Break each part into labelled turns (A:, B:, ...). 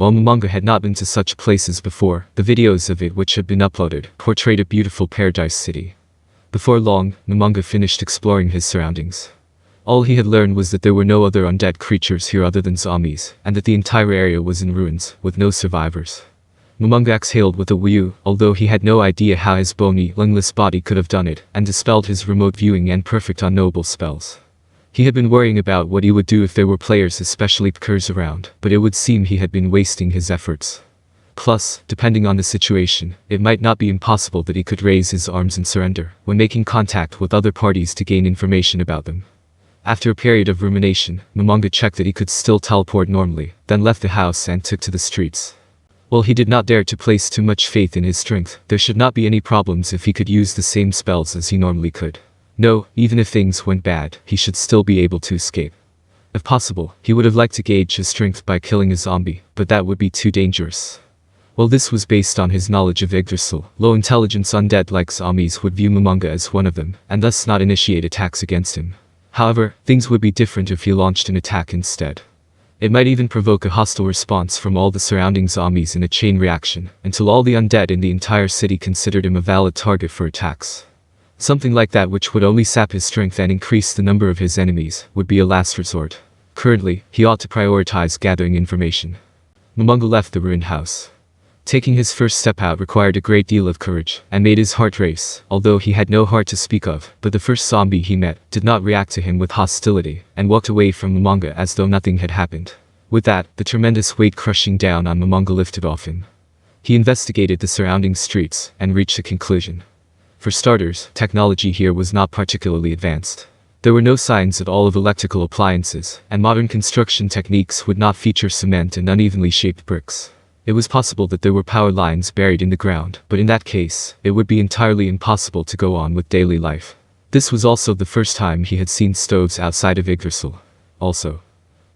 A: While Monga had not been to such places before, the videos of it which had been uploaded portrayed a beautiful paradise city. Before long, Monga finished exploring his surroundings. All he had learned was that there were no other undead creatures here other than zombies, and that the entire area was in ruins, with no survivors. Monga exhaled with a whew, although he had no idea how his bony, lungless body could have done it, and dispelled his remote viewing and perfect unknowable spells. He had been worrying about what he would do if there were players, especially Pkers, around, but it would seem he had been wasting his efforts. Plus, depending on the situation, it might not be impossible that he could raise his arms and surrender, when making contact with other parties to gain information about them. After a period of rumination, Monga checked that he could still teleport normally, then left the house and took to the streets. While he did not dare to place too much faith in his strength, there should not be any problems if he could use the same spells as he normally could. No, even if things went bad, he should still be able to escape. If possible, he would have liked to gauge his strength by killing a zombie, but that would be too dangerous. While this was based on his knowledge of Yggdrasil, low-intelligence undead like zombies would view Monga as one of them, and thus not initiate attacks against him. However, things would be different if he launched an attack instead. It might even provoke a hostile response from all the surrounding zombies in a chain reaction, until all the undead in the entire city considered him a valid target for attacks. Something like that, which would only sap his strength and increase the number of his enemies, would be a last resort. Currently, he ought to prioritize gathering information. Monga left the ruined house. Taking his first step out required a great deal of courage, and made his heart race, although he had no heart to speak of. But the first zombie he met did not react to him with hostility, and walked away from Monga as though nothing had happened. With that, the tremendous weight crushing down on Monga lifted off him. He investigated the surrounding streets, and reached a conclusion. For starters, technology here was not particularly advanced. There were no signs at all of electrical appliances, and modern construction techniques would not feature cement and unevenly shaped bricks. It was possible that there were power lines buried in the ground, but in that case, it would be entirely impossible to go on with daily life. This was also the first time he had seen stoves outside of Yggdrasil. Also,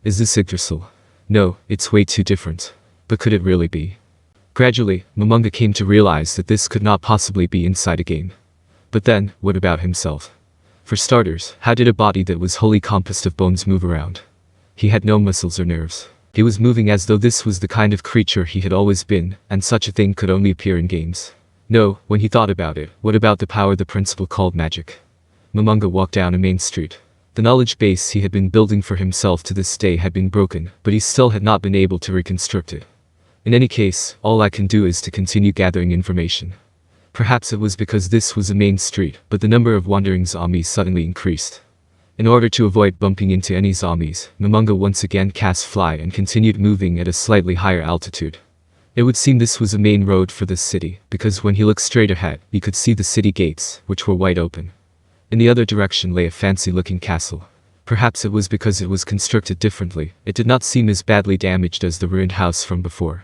A: is this Yggdrasil? No, it's way too different. But could it really be? Gradually, Monga came to realize that this could not possibly be inside a game. But then, what about himself? For starters, how did a body that was wholly composed of bones move around? He had no muscles or nerves. He was moving as though this was the kind of creature he had always been, and such a thing could only appear in games. No, when he thought about it, what about the power the principle called magic? Monga walked down a main street. The knowledge base he had been building for himself to this day had been broken, but he still had not been able to reconstruct it. In any case, all I can do is to continue gathering information. Perhaps it was because this was a main street, but the number of wandering zombies suddenly increased. In order to avoid bumping into any zombies, Monga once again cast fly and continued moving at a slightly higher altitude. It would seem this was a main road for this city, because when he looked straight ahead, he could see the city gates, which were wide open. In the other direction lay a fancy-looking castle. Perhaps it was because it was constructed differently, it did not seem as badly damaged as the ruined house from before.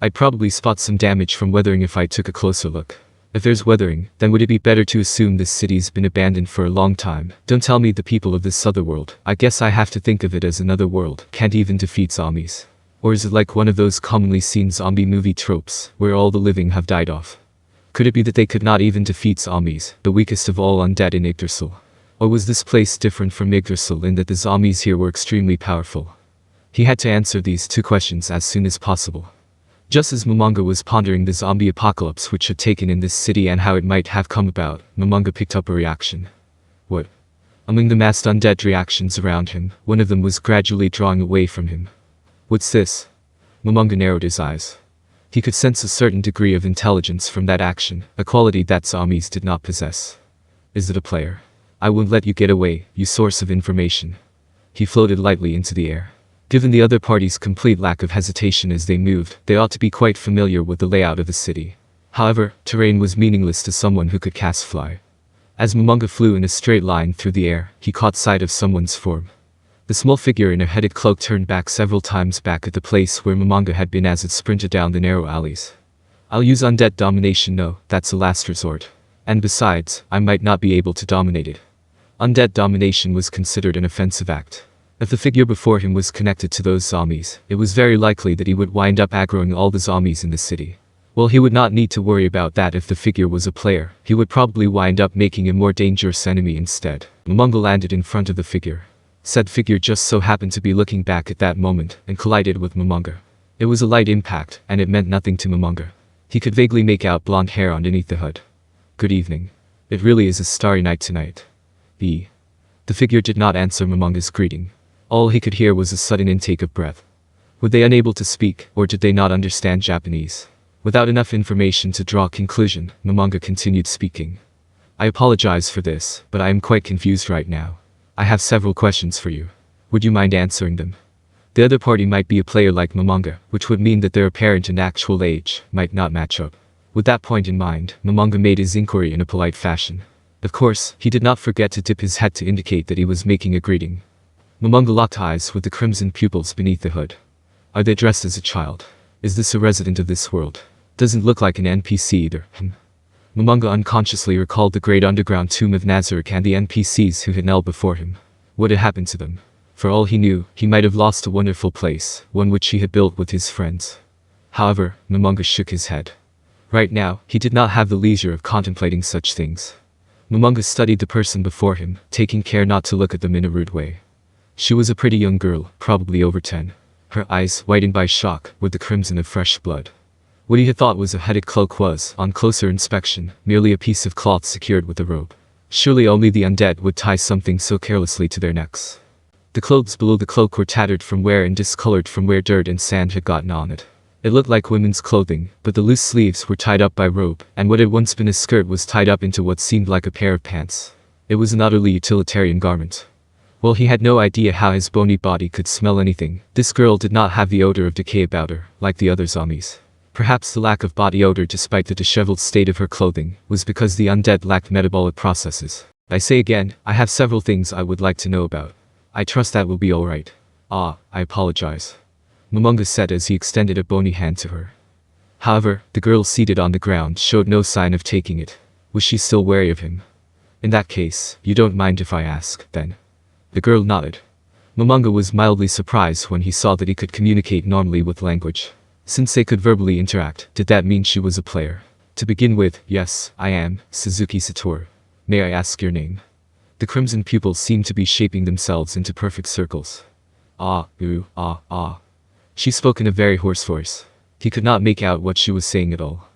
A: I'd probably spot some damage from weathering if I took a closer look. If there's weathering, then would it be better to assume this city's been abandoned for a long time? Don't tell me the people of this other world. I guess I have to think of it as another world. Can't even defeat zombies. Or is it like one of those commonly seen zombie movie tropes, where all the living have died off? Could it be that they could not even defeat zombies, the weakest of all undead in Yggdrasil? Or was this place different from Yggdrasil in that the zombies here were extremely powerful? He had to answer these two questions as soon as possible. Just as Monga was pondering the zombie apocalypse which had taken in this city and how it might have come about, Monga picked up a reaction. What? Among the massed undead reactions around him, one of them was gradually drawing away from him. What's this? Monga narrowed his eyes. He could sense a certain degree of intelligence from that action, a quality that zombies did not possess. Is it a player? I won't let you get away, you source of information. He floated lightly into the air. Given the other party's complete lack of hesitation as they moved, they ought to be quite familiar with the layout of the city. However, terrain was meaningless to someone who could cast fly. As Monga flew in a straight line through the air, he caught sight of someone's form. The small figure in a headed cloak turned back several times back at the place where Monga had been as it sprinted down the narrow alleys. I'll use undead domination. No, that's a last resort. And besides, I might not be able to dominate it. Undead domination was considered an offensive act. If the figure before him was connected to those zombies, it was very likely that he would wind up aggroing all the zombies in the city. Well, he would not need to worry about that if the figure was a player. He would probably wind up making a more dangerous enemy instead. Monga landed in front of the figure. Said figure just so happened to be looking back at that moment, and collided with Monga. It was a light impact, and it meant nothing to Monga. He could vaguely make out blonde hair underneath the hood. Good evening. It really is a starry night tonight. The figure did not answer Momonga's greeting. All he could hear was a sudden intake of breath. Were they unable to speak, or did they not understand Japanese? Without enough information to draw a conclusion, Momonga continued speaking. I apologize for this, but I am quite confused right now. I have several questions for you. Would you mind answering them? The other party might be a player like Momonga, which would mean that their apparent and actual age might not match up. With that point in mind, Momonga made his inquiry in a polite fashion. Of course, he did not forget to tip his head to indicate that he was making a greeting. Momonga locked eyes with the crimson pupils beneath the hood. Are they dressed as a child? Is this a resident of this world? Doesn't look like an NPC either. Momonga unconsciously recalled the great underground tomb of Nazareth and the NPCs who had knelt before him. What had happened to them? For all he knew, he might have lost a wonderful place, one which he had built with his friends. However, Momonga shook his head. Right now, he did not have the leisure of contemplating such things. Momonga studied the person before him, taking care not to look at them in a rude way. She was a pretty young girl, probably over 10. Her eyes, whitened by shock, with the crimson of fresh blood. What he had thought was a headed cloak was, on closer inspection, merely a piece of cloth secured with a rope. Surely only the undead would tie something so carelessly to their necks. The clothes below the cloak were tattered from wear and discolored from where dirt and sand had gotten on it. It looked like women's clothing, but the loose sleeves were tied up by rope, and what had once been a skirt was tied up into what seemed like a pair of pants. It was an utterly utilitarian garment. While he had no idea how his bony body could smell anything, this girl did not have the odor of decay about her, like the other zombies. Perhaps the lack of body odor despite the disheveled state of her clothing was because the undead lacked metabolic processes. I say again, I have several things I would like to know about. I trust that will be alright. I apologize. Momonga said as he extended a bony hand to her. However, the girl seated on the ground showed no sign of taking it. Was she still wary of him? In that case, you don't mind if I ask, then? The girl nodded. Momonga was mildly surprised when he saw that he could communicate normally with language. Since they could verbally interact, did that mean she was a player? To begin with, yes, I am, Suzuki Satoru. May I ask your name? The crimson pupils seemed to be shaping themselves into perfect circles. She spoke in a very hoarse voice. He could not make out what she was saying at all.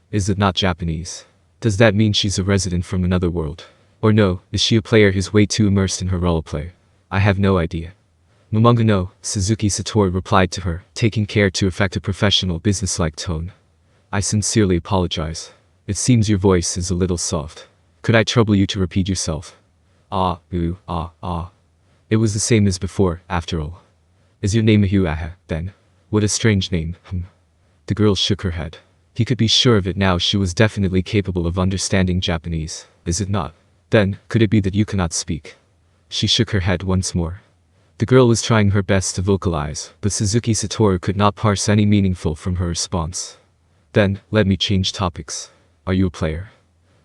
A: Is it not Japanese? Does that mean she's a resident from another world? Or no, is she a player who's way too immersed in her roleplay? I have no idea. Momonga no, Suzuki Satoru replied to her, taking care to affect a professional businesslike tone. I sincerely apologize. It seems your voice is a little soft. Could I trouble you to repeat yourself? It was the same as before, after all. Is your name Ahuaha, then? What a strange name, The girl shook her head. He could be sure of it now, she was definitely capable of understanding Japanese, is it not? Then, could it be that you cannot speak? She shook her head once more. The girl was trying her best to vocalize, but Suzuki Satoru could not parse any meaningful from her response. Then, let me change topics. Are you a player?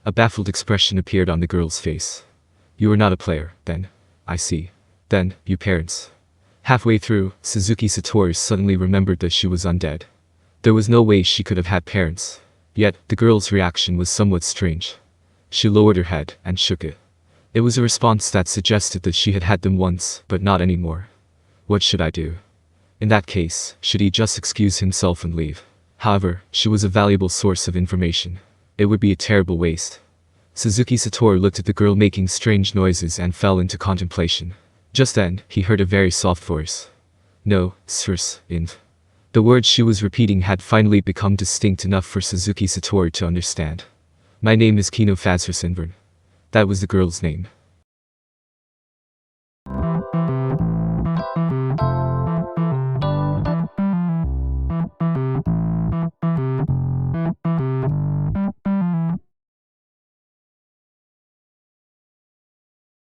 A: A baffled expression appeared on the girl's face. You are not a player, then. I see. Then, you parents. Halfway through, Suzuki Satoru suddenly remembered that she was undead. There was no way she could have had parents. Yet, the girl's reaction was somewhat strange. She lowered her head and shook it. It was a response that suggested that she had had them once, but not anymore. What should I do? In that case, should he just excuse himself and leave? However, she was a valuable source of information. It would be a terrible waste. Suzuki Satoru looked at the girl making strange noises and fell into contemplation. Just then, he heard a very soft voice. No, sirs, Ainz. The words she was repeating had finally become distinct enough for Suzuki Satoru to understand. My name is Kino Fazrasinvern. That was the girl's name.